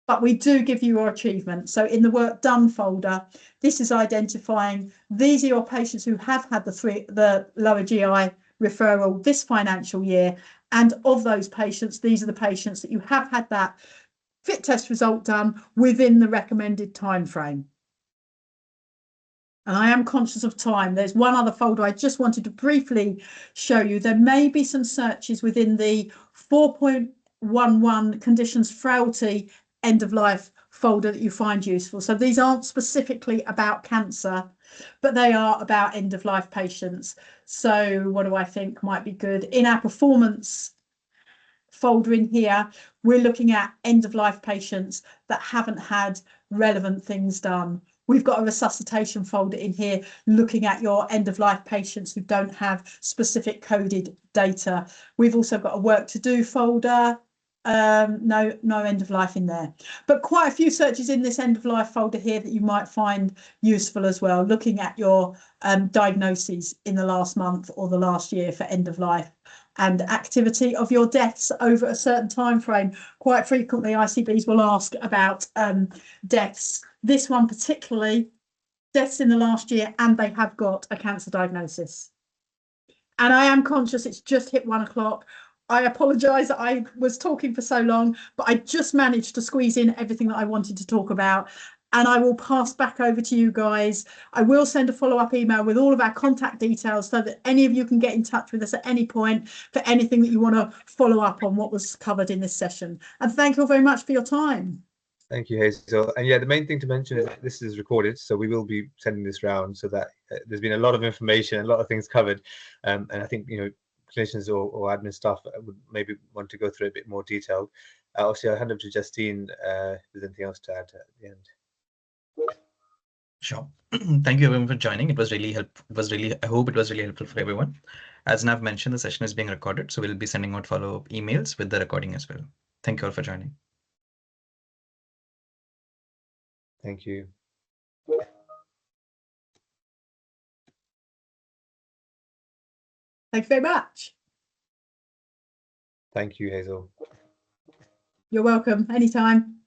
But we do give you your achievements. So in the work done folder, this is identifying these are your patients who have had the lower GI referral this financial year. And of those patients, these are the patients that you have had that fit test result done within the recommended time frame. And I am conscious of time. There's one other folder I just wanted to briefly show you. There may be some searches within the 4.11 conditions frailty end of life folder that you find useful. So these aren't specifically about cancer, but they are about end of life patients. So what do I think might be good? In our performance folder in here, we're looking at end of life patients that haven't had relevant things done. We've got a resuscitation folder in here looking at your end of life patients who don't have specific coded data. We've also got a work to do folder. No end of life in there, but quite a few searches in this end of life folder here that you might find useful as well, looking at your diagnoses in the last month or the last year for end of life, and activity of your deaths over a certain time frame. Quite frequently ICBs will ask about deaths, this one particularly, deaths in the last year, and they have got a cancer diagnosis. And I am conscious it's just hit 1 o'clock. I apologise that I was talking for so long, but I just managed to squeeze in everything that I wanted to talk about. and I will pass back over to you guys. I will send a follow-up email with all of our contact details so that any of you can get in touch with us at any point for anything that you want to follow up on what was covered in this session. And thank you all very much for your time. Thank you, Hazel. And yeah, the main thing to mention is that this is recorded, so we will be sending this round so that there's been a lot of information, a lot of things covered. And I think, you know, clinicians or admin staff would maybe want to go through a bit more detail. Obviously, I'll hand over to Justine if there's anything else to add at the end. Sure. Thank you everyone for joining. It was really I hope it was really helpful for everyone. As Nav mentioned, the session is being recorded, so we'll be sending out follow-up emails with the recording as well. Thank you all for joining. Thank you. Thank you very much. Thank you, Hazel. You're welcome. Anytime.